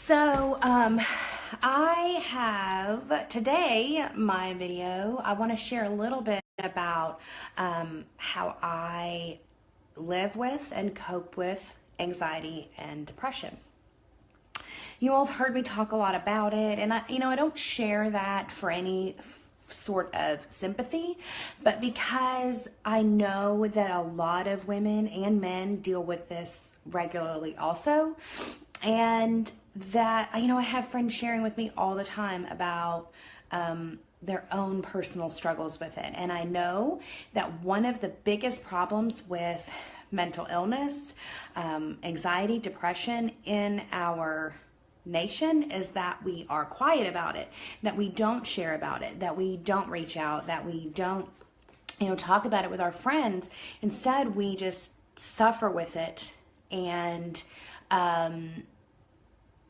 I have today my video. I want to share a little bit about how I live with and cope with anxiety and depression. You all have heard me talk a lot about it, and I don't share that for any sort of sympathy, but because I know that a lot of women and men deal with this regularly also, and that I have friends sharing with me all the time about their own personal struggles with it. And I know that one of the biggest problems with mental illness, anxiety, depression in our nation is that we are quiet about it, that we don't share about it, that we don't reach out, that we don't talk about it with our friends. Instead, we just suffer with it, and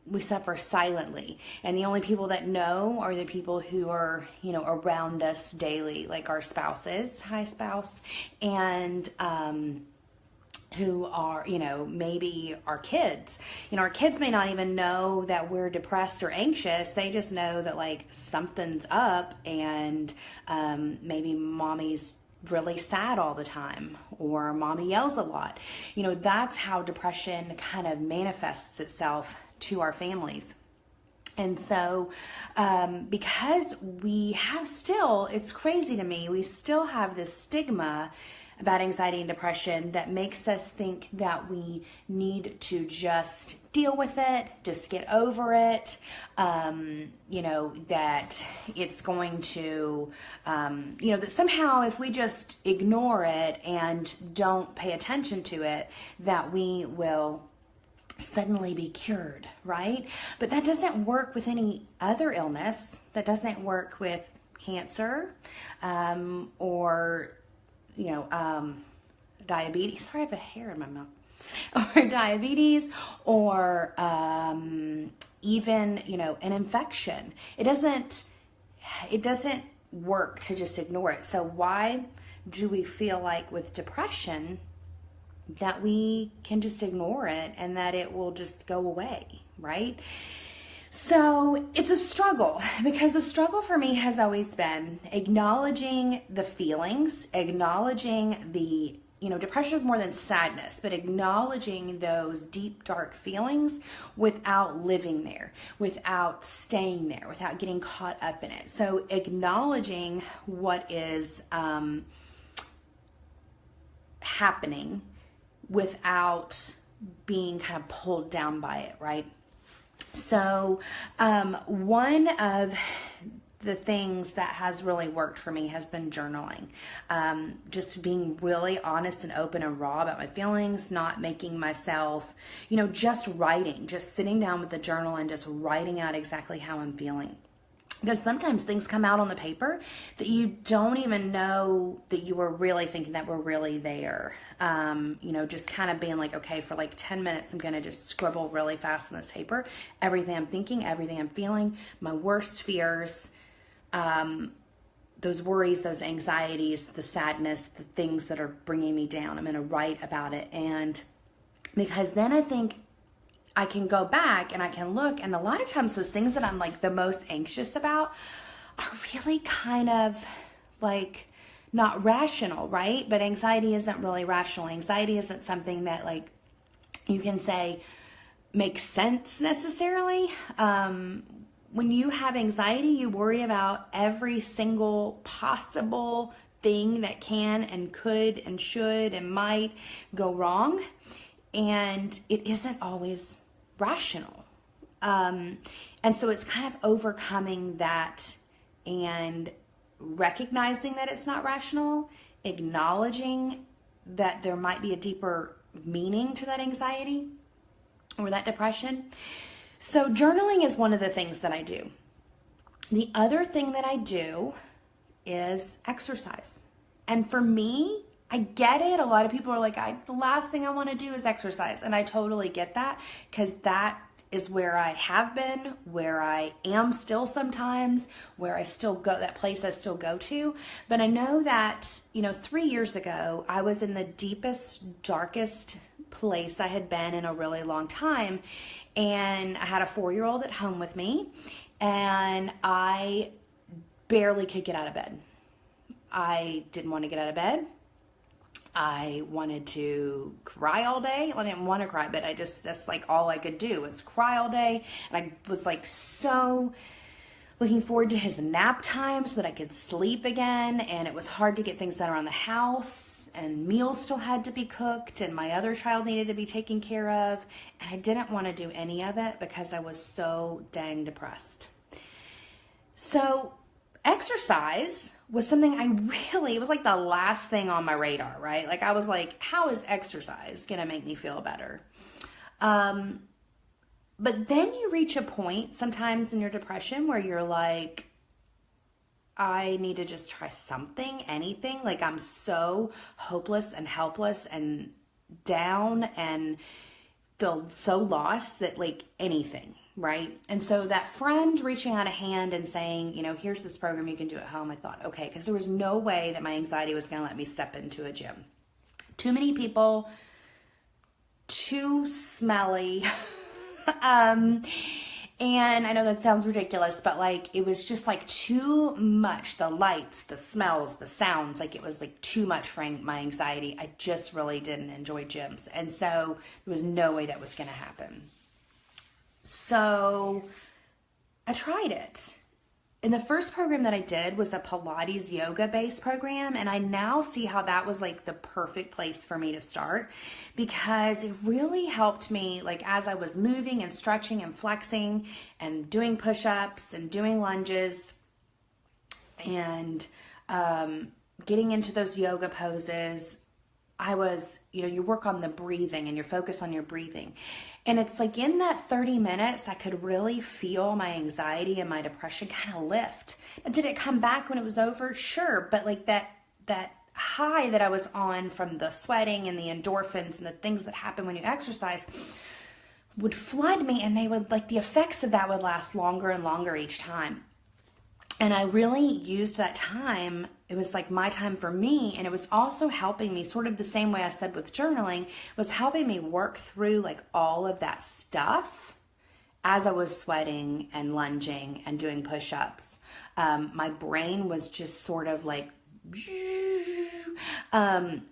we suffer silently. And the only people that know are the people who are around us daily, like our spouses, hi spouse, and who are, maybe our kids. Our kids may not even know that we're depressed or anxious. They just know that like something's up, and maybe mommy's really sad all the time, or mommy yells a lot. That's how depression kind of manifests itself to our families. And so, because we have still, it's crazy to me, we still have this stigma about anxiety and depression that makes us think that we need to just deal with it, just get over it, that it's going to, that somehow if we just ignore it and don't pay attention to it, that we will suddenly be cured, right? But that doesn't work with any other illness. That doesn't work with cancer, or diabetes. Sorry, I have a hair in my mouth. Or diabetes, or even an infection. It doesn't work to just ignore it. So why do we feel like with depression that we can just ignore it and that it will just go away, right? So it's a struggle, because the struggle for me has always been acknowledging the feelings, acknowledging the, depression is more than sadness, but acknowledging those deep, dark feelings without living there, without staying there, without getting caught up in it. So acknowledging what is happening without being kind of pulled down by it, right? So one of the things that has really worked for me has been journaling. Just being really honest and open and raw about my feelings, not making myself, just writing, just sitting down with the journal and just writing out exactly how I'm feeling. Because sometimes things come out on the paper that you don't even know that you were really thinking that were really there. Just kind of being like, okay, for like 10 minutes, I'm going to just scribble really fast on this paper. Everything I'm thinking, everything I'm feeling, my worst fears, those worries, those anxieties, the sadness, the things that are bringing me down. I'm going to write about it. And because then I think I can go back and I can look, and a lot of times those things that I'm like the most anxious about are really kind of like not rational, right? But anxiety isn't really rational. Anxiety isn't something that like you can say makes sense necessarily. When you have anxiety, you worry about every single possible thing that can and could and should and might go wrong. And it isn't always rational. And so it's kind of overcoming that and recognizing that it's not rational, acknowledging that there might be a deeper meaning to that anxiety or that depression. So journaling is one of the things that I do. The other thing that I do is exercise. And for me, I get it. A lot of people are like, the last thing I want to do is exercise. And I totally get that, because that is where I have been, where I am still sometimes, where I still go, that place I still go to. But I know that, 3 years ago, I was in the deepest, darkest place I had been in a really long time. And I had a 4-year-old at home with me, and I barely could get out of bed. I didn't want to get out of bed. I wanted to cry all day. Well, I didn't want to cry, but that's like all I could do was cry all day. And I was like so looking forward to his nap time so that I could sleep again. And it was hard to get things done around the house, and meals still had to be cooked, and my other child needed to be taken care of. And I didn't want to do any of it because I was so dang depressed. So exercise was something it was like the last thing on my radar, right? Like I was like, how is exercise going to make me feel better? But then you reach a point sometimes in your depression where you're like, I need to just try something, anything. Like I'm so hopeless and helpless and down and feel so lost that like anything, right? And so that friend reaching out a hand and saying, here's this program you can do at home. I thought, okay, because there was no way that my anxiety was going to let me step into a gym. Too many people, too smelly. And I know that sounds ridiculous, but like, it was just like too much. The lights, the smells, the sounds, like it was like too much for my anxiety. I just really didn't enjoy gyms. And so there was no way that was going to happen. So I tried it. And the first program that I did was a Pilates yoga based program. And I now see how that was like the perfect place for me to start, because it really helped me, like as I was moving and stretching and flexing and doing push-ups and doing lunges and getting into those yoga poses. I was, you work on the breathing and you focus on your breathing. And it's like in that 30 minutes, I could really feel my anxiety and my depression kind of lift. And did it come back when it was over? Sure. But like that high that I was on from the sweating and the endorphins and the things that happen when you exercise would flood me, and they would, like, the effects of that would last longer and longer each time. And I really used that time. It was like my time for me. And it was also helping me, sort of the same way I said with journaling, was helping me work through like all of that stuff as I was sweating and lunging and doing push-ups. My brain was just sort of like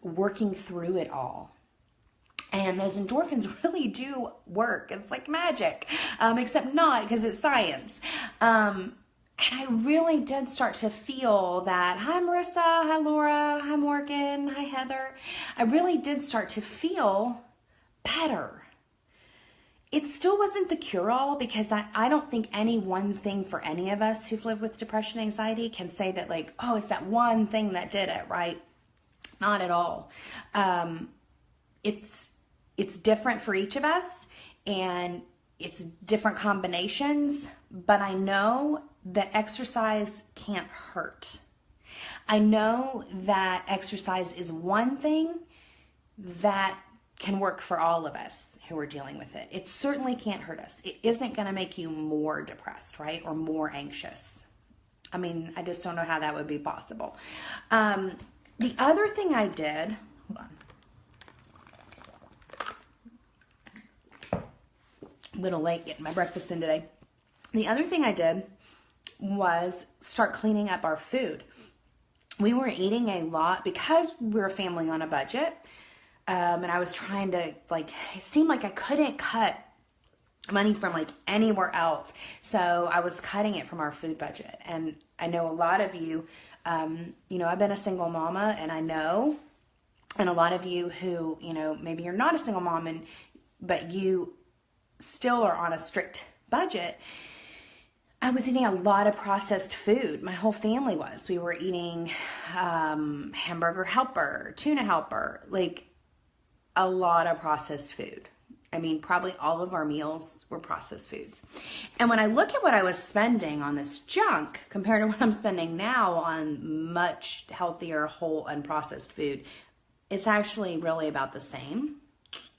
working through it all. And those endorphins really do work. It's like magic, except not, because it's science. And I really did start to feel that, hi Marissa, hi Laura, hi Morgan, hi Heather. I really did start to feel better. It still wasn't the cure-all, because I don't think any one thing for any of us who've lived with depression and anxiety can say that like, oh, it's that one thing that did it, right? Not at all. It's different for each of us, and it's different combinations, but I know that exercise can't hurt. I know that exercise is one thing that can work for all of us who are dealing with it. It certainly can't hurt us. It isn't going to make you more depressed, right? Or more anxious. I mean, I just don't know how that would be possible. The other thing I did, hold on. A little late getting my breakfast in today. The other thing I did was start cleaning up our food. We were eating a lot because we're a family on a budget. And I was trying to, like, it seemed like I couldn't cut money from like anywhere else. So I was cutting it from our food budget. And I know a lot of you, I've been a single mama, and I know, and a lot of you who, maybe you're not a single mom, but you still are on a strict budget. I was eating a lot of processed food. My whole family was. We were eating hamburger helper, tuna helper, like a lot of processed food. I mean, probably all of our meals were processed foods. And when I look at what I was spending on this junk compared to what I'm spending now on much healthier, whole, unprocessed food, it's actually really about the same,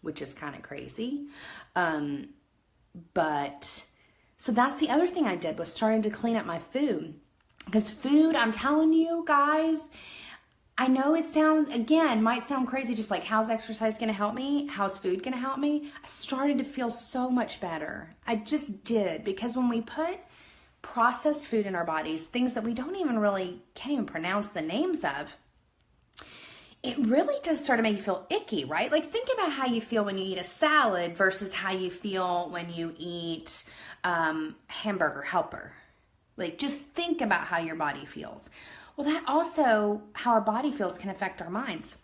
which is kind of crazy. So that's the other thing I did, was starting to clean up my food. Because food, I'm telling you guys, I know might sound crazy, just like, how's exercise going to help me? How's food going to help me? I started to feel so much better. I just did, because when we put processed food in our bodies, things that we can't even pronounce the names of, it really does start to make you feel icky, right? Like, think about how you feel when you eat a salad versus how you feel when you eat hamburger helper. Like, just think about how your body feels. Well, that also, how our body feels can affect our minds.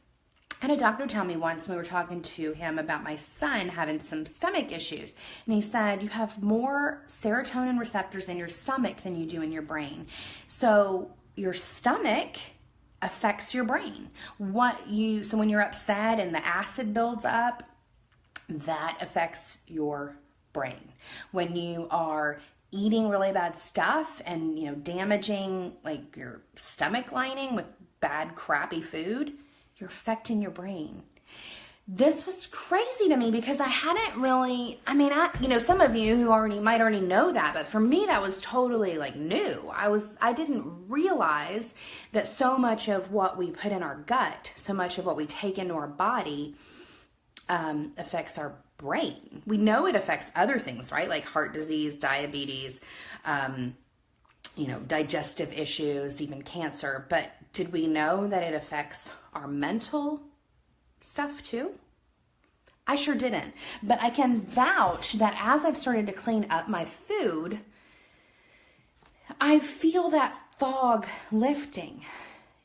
I had a doctor tell me once, when we were talking to him about my son having some stomach issues, and he said, you have more serotonin receptors in your stomach than you do in your brain. So your stomach affects your brain. So when you're upset and the acid builds up, that affects your brain. When you are eating really bad stuff and, damaging like your stomach lining with bad, crappy food, you're affecting your brain. This was crazy to me, because I hadn't really, some of you who might already know that, but for me, that was totally like new. I didn't realize that so much of what we put in our gut, so much of what we take into our body, affects our brain. We know it affects other things, right? Like heart disease, diabetes, digestive issues, even cancer. But did we know that it affects our mental stuff too? I sure didn't. But I can vouch that as I've started to clean up my food, I feel that fog lifting.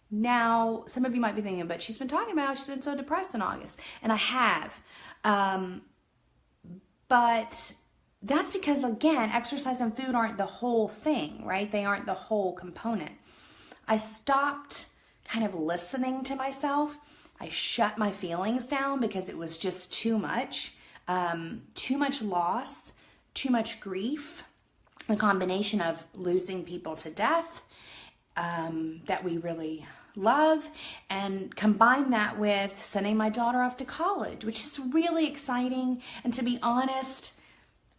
Now, some of you might be thinking, but she's been talking about how she's been so depressed in August. And I have. But that's because, again, exercise and food aren't the whole thing, right? They aren't the whole component. I stopped kind of listening to myself. I shut my feelings down because it was just too much loss, too much grief, a combination of losing people to death that we really love, and combine that with sending my daughter off to college, which is really exciting. And to be honest,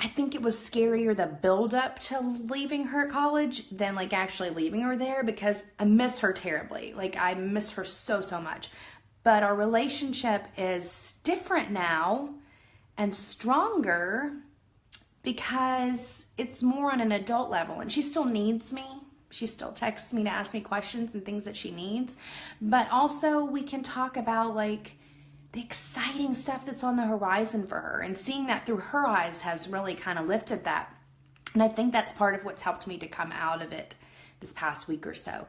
I think it was scarier the build up to leaving her at college than like actually leaving her there, because I miss her terribly. Like, I miss her so, so much. But our relationship is different now and stronger because it's more on an adult level, and she still needs me. She still texts me to ask me questions and things that she needs. But also we can talk about like the exciting stuff that's on the horizon for her, and seeing that through her eyes has really kind of lifted that. And I think that's part of what's helped me to come out of it this past week or so.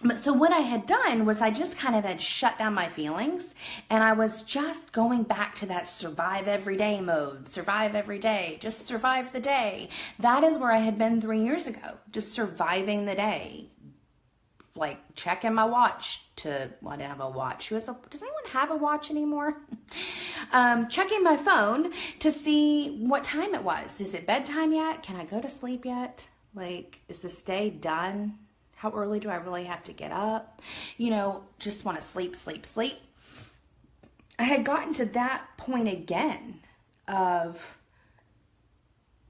But so what I had done was I just kind of had shut down my feelings, and I was just going back to that survive every day mode. Survive every day. Just survive the day. That is where I had been 3 years ago. Just surviving the day. Like checking my watch I didn't have a watch. Does anyone have a watch anymore? Checking my phone to see what time it was. Is it bedtime yet? Can I go to sleep yet? Like, is this day done? How early do I really have to get up? Just want to sleep. I had gotten to that point again of,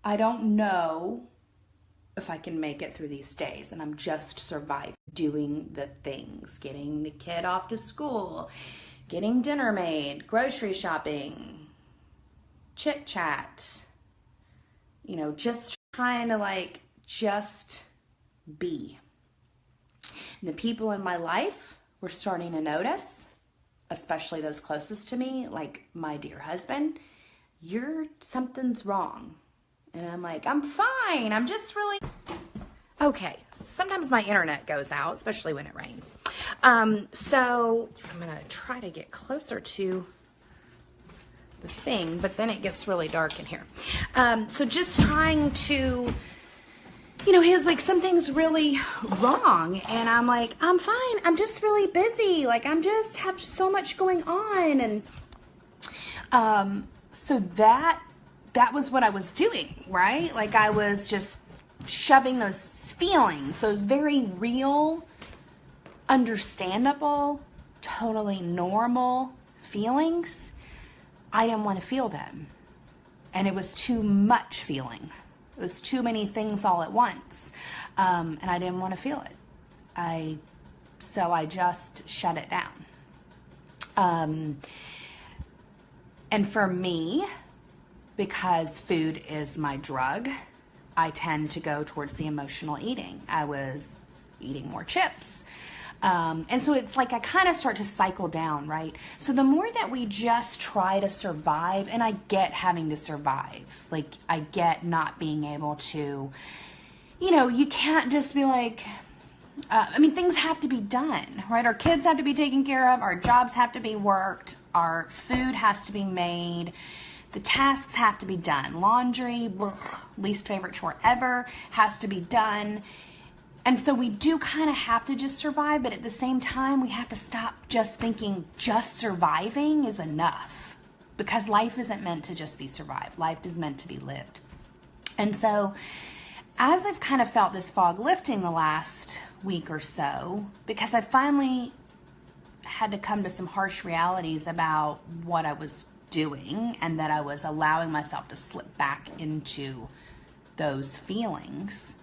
I don't know if I can make it through these days, and I'm just surviving, doing the things, getting the kid off to school, getting dinner made, grocery shopping, chit chat, just trying to just be. The people in my life were starting to notice, especially those closest to me, like my dear husband, something's wrong. And I'm like, I'm fine. I'm just really... Okay, sometimes my internet goes out, especially when it rains. So I'm going to try to get closer to the thing, but then it gets really dark in here. So just trying to... he was like, something's really wrong. And I'm like, I'm fine. I'm just really busy. Like, have so much going on. And so that was what I was doing, right? Like, I was just shoving those feelings, those very real, understandable, totally normal feelings. I didn't want to feel them. And it was too much feeling. It was too many things all at once. And I didn't want to feel it. I So I just shut it down. And for me, because food is my drug, I tend to go towards the emotional eating. I was eating more chips. And so it's like I kind of start to cycle down, right? So the more that we just try to survive, and I get having to survive, like I get not being able to, you can't just be like, things have to be done, right? Our kids have to be taken care of. Our jobs have to be worked. Our food has to be made. The tasks have to be done. Laundry, least favorite chore ever, has to be done. And so we do kind of have to just survive, but at the same time, we have to stop just thinking just surviving is enough, because life isn't meant to just be survived. Life is meant to be lived. And so as I've kind of felt this fog lifting the last week or so, because I finally had to come to some harsh realities about what I was doing and that I was allowing myself to slip back into those feelings,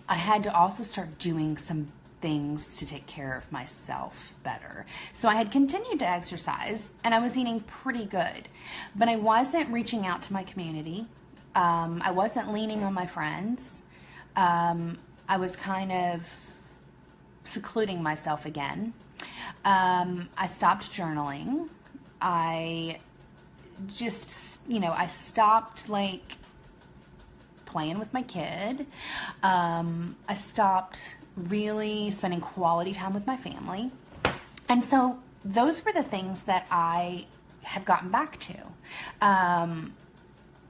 I had to also start doing some things to take care of myself better. So I had continued to exercise and I was eating pretty good, but I wasn't reaching out to my community. I wasn't leaning on my friends. I was kind of secluding myself again. I stopped journaling. I just, I stopped like playing with my kid. I stopped really spending quality time with my family. And so those were the things that I have gotten back to.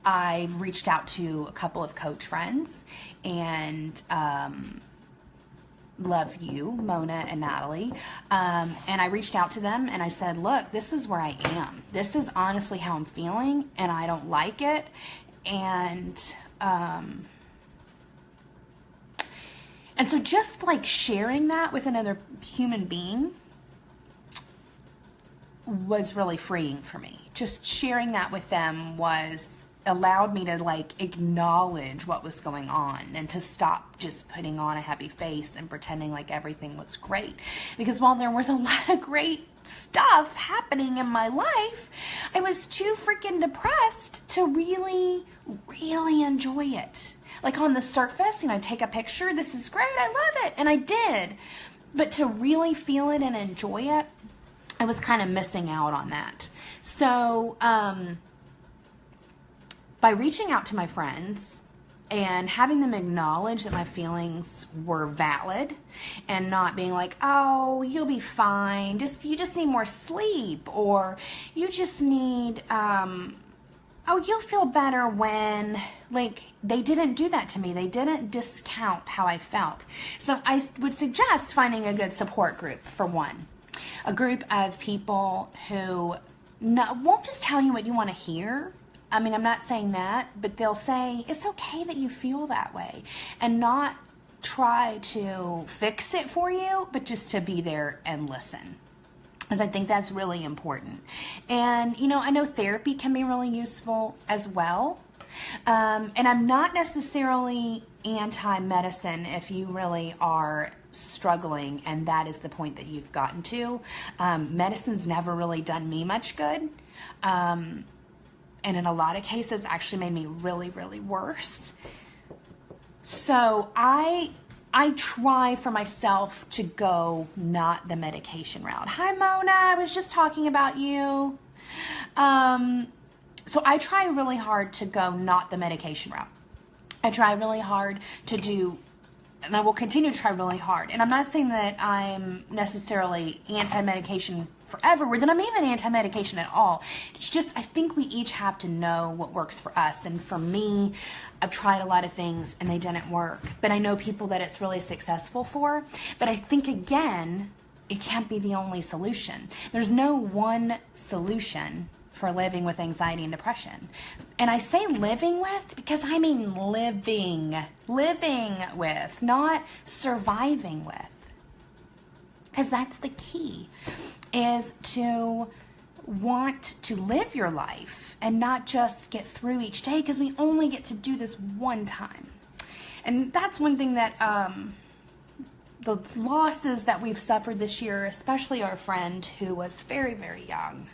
I've reached out to a couple of coach friends and love you, Mona and Natalie. And I reached out to them and I said, look, this is where I am. This is honestly how I'm feeling and I don't like it. And so just like sharing that with another human being was really freeing for me. Just sharing that with them allowed me to like acknowledge what was going on and to stop just putting on a happy face and pretending like everything was great. Because while there was a lot of great stuff happening in my life, I was too freaking depressed to really, really enjoy it. Like on the surface, take a picture, this is great, I love it, and I did. But to really feel it and enjoy it, I was kind of missing out on that. So, by reaching out to my friends and having them acknowledge that my feelings were valid and not being like, oh, you'll be fine, you just need more sleep, or you just need, oh, you'll feel better when, like, they didn't do that to me. They didn't discount how I felt. So I would suggest finding a good support group, for one. A group of people who won't just tell you what you want to hear. I'm not saying that, but they'll say, it's okay that you feel that way, and not try to fix it for you, but just to be there and listen. Because I think that's really important. And, I know therapy can be really useful as well. And I'm not necessarily anti-medicine if you really are struggling and that is the point that you've gotten to. Medicine's never really done me much good. And in a lot of cases actually made me really, really worse. So I try for myself to go not the medication route. Hi, Mona, I was just talking about you. So I try really hard to go not the medication route. I try really hard to do, and I will continue to try really hard. And I'm not saying that I'm necessarily anti-medication forever, or that I'm even anti-medication at all. It's just, I think we each have to know what works for us. And for me, I've tried a lot of things and they didn't work. But I know people that it's really successful for. But I think, again, it can't be the only solution. There's no one solution for living with anxiety and depression. And I say living with because I mean living with, not surviving with. Because that's the key, is to want to live your life and not just get through each day, because we only get to do this one time. And that's one thing that the losses that we've suffered this year, especially our friend who was very, very young,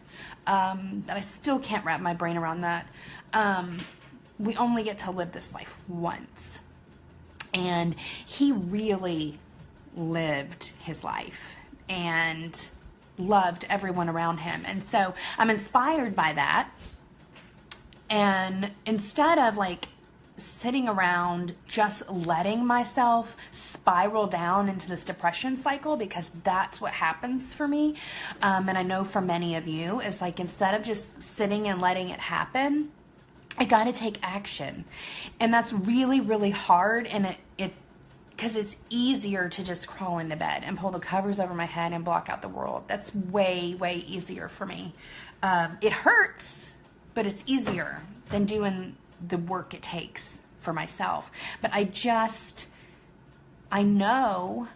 that I still can't wrap my brain around that. We only get to live this life once. And he really lived his life and loved everyone around him. And so I'm inspired by that. And instead of like sitting around just letting myself spiral down into this depression cycle, because that's what happens for me, and I know for many of you, is like instead of just sitting and letting it happen, I got to take action. And that's really, really hard. And it because it's easier to just crawl into bed and pull the covers over my head and block out the world. That's way, way easier for me. It hurts, but it's easier than doing the work it takes for myself. But I know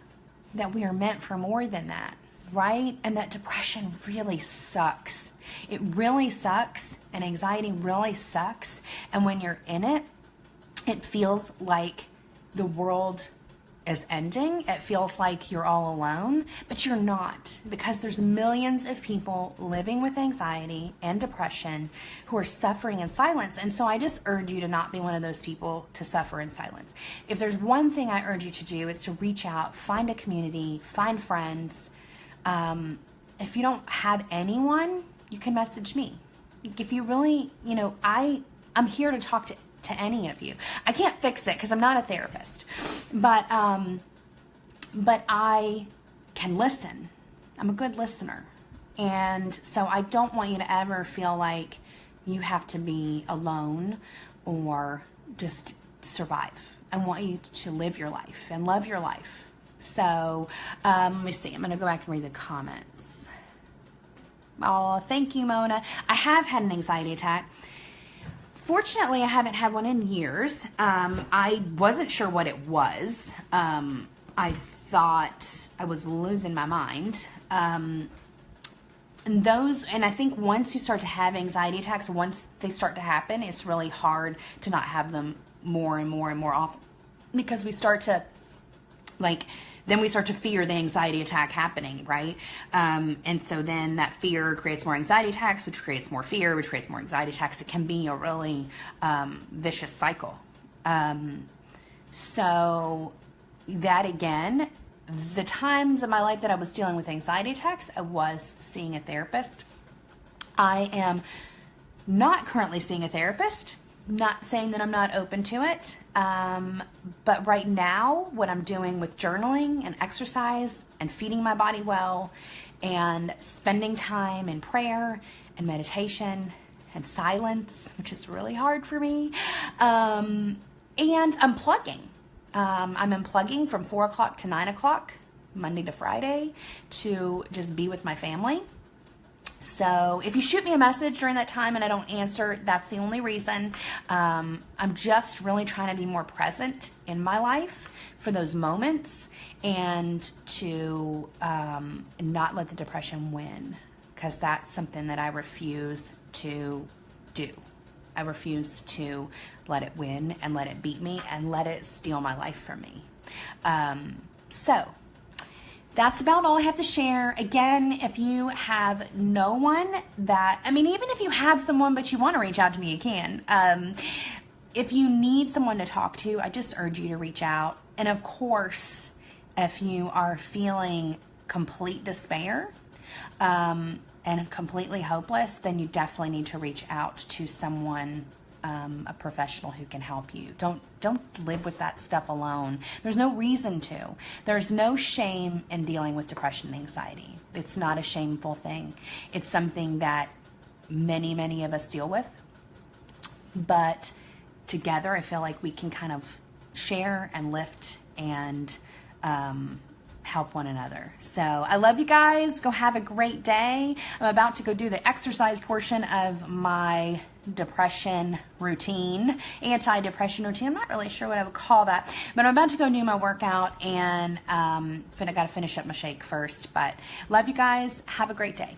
that we are meant for more than that, right? And that depression really sucks. It really sucks, and anxiety really sucks. And when you're in it, it feels like the world is ending. It feels like you're all alone, but you're not, because there's millions of people living with anxiety and depression who are suffering in silence. And so I just urge you to not be one of those people to suffer in silence. If there's one thing I urge you to do, it's to reach out, find a community, find friends. If you don't have anyone, you can message me. If you really, I'm here to talk to any of you. I can't fix it because I'm not a therapist, but I can listen. I'm a good listener. And so I don't want you to ever feel like you have to be alone or just survive. I want you to live your life and love your life. So let me see. I'm going to go back and read the comments. Oh, thank you, Mona. I have had an anxiety attack. Fortunately, I haven't had one in years. I wasn't sure what it was. I thought I was losing my mind. And I think once you start to have anxiety attacks, once they start to happen, it's really hard to not have them more and more and more often, because we start to then we start to fear the anxiety attack happening, right? And so then that fear creates more anxiety attacks, which creates more fear, which creates more anxiety attacks. It can be a really vicious cycle. So that again, the times of my life that I was dealing with anxiety attacks, I was seeing a therapist. I am not currently seeing a therapist. Not saying that I'm not open to it, but right now what I'm doing with journaling and exercise and feeding my body well and spending time in prayer and meditation and silence, which is really hard for me, and unplugging. I'm unplugging from 4 o'clock to 9 o'clock, Monday to Friday, to just be with my family. So if you shoot me a message during that time and I don't answer, that's the only reason. I'm just really trying to be more present in my life for those moments, and to not let the depression win, because that's something that I refuse to do. I refuse to let it win and let it beat me and let it steal my life from me. So that's about all I have to share. Again, if you have no one even if you have someone but you want to reach out to me, you can. If you need someone to talk to, I just urge you to reach out. And of course, if you are feeling complete despair and completely hopeless, then you definitely need to reach out to someone, a professional who can help you. Don't live with that stuff alone. There's no reason to. There's no shame in dealing with depression and anxiety. It's not a shameful thing. It's something that many, many of us deal with. But together, I feel like we can kind of share and lift and help one another. So I love you guys. Go have a great day. I'm about to go do the exercise portion of my depression routine, anti-depression routine. I'm not really sure what I would call that, but I'm about to go do my workout, and I got to finish up my shake first. But love you guys. Have a great day.